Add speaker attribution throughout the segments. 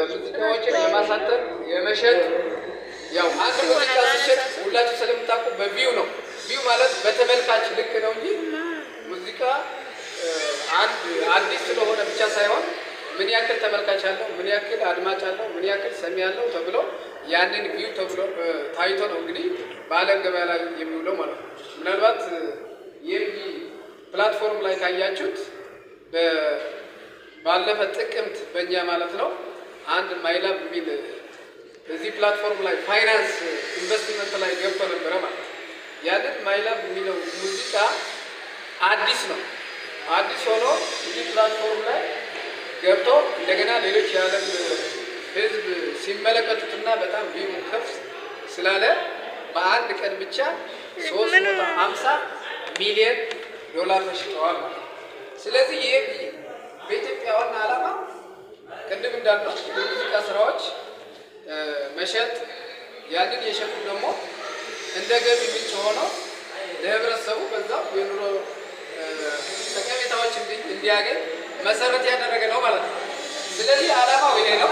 Speaker 1: ሙዚቃዎችን የማሳተም የመሸጥ ያው አንድ ሙዚቃ ሲሸጥ ሁላችሁ ስለምታውቁ በቪው ነው። ቪው ማለት በተመልካች ልክ ነው እንጂ ሙዚቃ አንድ አዲስ ስለሆነ ብቻ ሳይሆን ምን ያክል ተመልካች አለው፣ ምን ያክል አድማጭ አለው፣ ምን ያክል ሰሚ አለው ተብሎ ያንን ቪው ተብሎ ታይቶ ነው እንግዲህ በዓለም ገበያ ላይ የሚውለው ማለት ነው። ምናልባት ይህ ፕላትፎርም ላይ ካያችሁት ባለፈ ጥቅምት በእኛ ማለት ነው አንድ ማይላብ የሚል እዚህ ፕላትፎርም ላይ ፋይናንስ ኢንቨስትመንት ላይ ገብቶ ነበረ ማለት ነው። ያንን ማይላብ የሚለው ሙዚቃ አዲስ ነው። አዲስ ሆኖ እዚህ ፕላትፎርም ላይ ገብቶ እንደገና ሌሎች የዓለም ሕዝብ ሲመለከቱትና በጣም ቪው ከፍ ስላለ በአንድ ቀን ብቻ 350 ሚሊዮን ዶላር ተሽጠዋል ማለት ነው። ስለዚህ ይሄ በኢትዮጵያ ዋና ዓላማ ቅድም እንዳልነው የሙዚቃ ስራዎች መሸጥ፣ ያንን የሸጡ ደግሞ እንደ ገቢ ምንጭ ሆነው ለህብረተሰቡ በዛው የኑሮ ጠቀሜታዎች እንዲያገኝ መሰረት ያደረገ ነው ማለት ነው። ስለዚህ ዓላማው ይሄ ነው።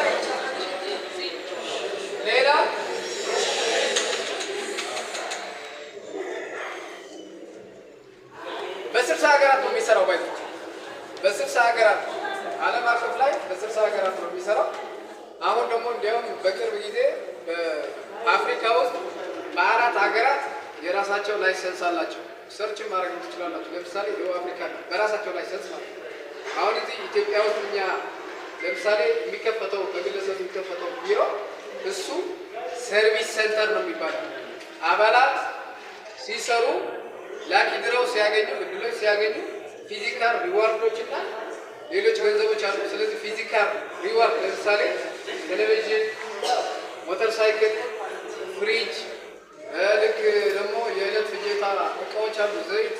Speaker 1: ሌላ በ60 ሀገራት ነው የሚሰራው ባይ በ60 ሀገራት ዓለም አቀፍ ላይ በ60 ሀገራት ነው የሚሰራው። አሁን ደግሞ እንዲያውም በቅርብ ጊዜ በአፍሪካ ውስጥ በ4 ሀገራት የራሳቸው ላይሰንስ አላቸው። ሰርች ማድረግ ትችላላችሁ። ለምሳሌ ደቡብ አፍሪካ በራሳቸው ላይሰንስ ማለት ነው። አሁን እዚህ ኢትዮጵያ ውስጥ እኛ ለምሳሌ የሚከፈተው በግለሰብ የሚከፈተው ቢሮ እሱ ሰርቪስ ሴንተር ነው የሚባለው። አባላት ሲሰሩ ላኪ ድረው ሲያገኙ እድሎች ሲያገኙ ፊዚካል ሪዋርዶች እና ሌሎች ገንዘቦች አሉ። ስለዚህ ፊዚካል ሪዋርድ ለምሳሌ ቴሌቪዥን፣ ሞተር ሳይክል፣ ፍሪጅ፣ ልክ ደግሞ የዕለት ፍጆታ እቃዎች አሉ። ዘይት፣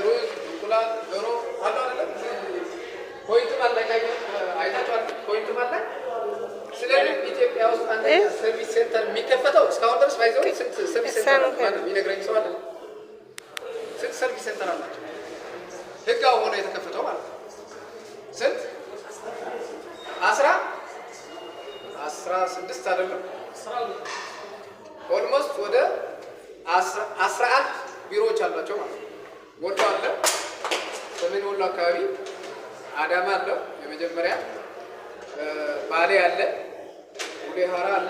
Speaker 1: ሩዝ፣ እንቁላል፣ ዶሮ አሉ አይደለም። ፖይንትም አለ አይታችኋል። ፖይንትም አለ። ስለዚህ ኢትዮጵያ ውስጥ አንደኛ ሰርቪስ ሴንተር የሚከፈተው እስካሁን ድረስ ባይዘው ስንት ሰርቪስ ሴንተር ማለት የሚነግረኝ ሰው አለ? ስንት ሰርቪስ ሴንተር አላቸው ህጋው ሆኖ የተከፈተው ማለት ነው? ስንት 16 አይደለም፣ ኦልሞስት ወደ 11 ቢሮዎች አሏቸው ማለት ነው። ወሎ አለ፣ ሰሜን ወሎ አካባቢ አዳማ አለ፣ የመጀመሪያ ባሌ አለ፣ ቡሌ ሆራ አለ፣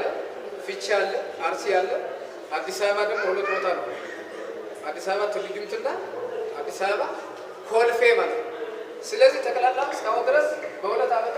Speaker 1: ፊቻ አለ፣ አርሲ አለ። አዲስ አበባ ደግሞ 2 ቦታ ነው። አዲስ አበባ ቱሉ ዲምቱና አዲስ አበባ ኮልፌ ማለት ነው። ስለዚህ ጠቅላላ እስካሁን ድረስ በ2 ዓመት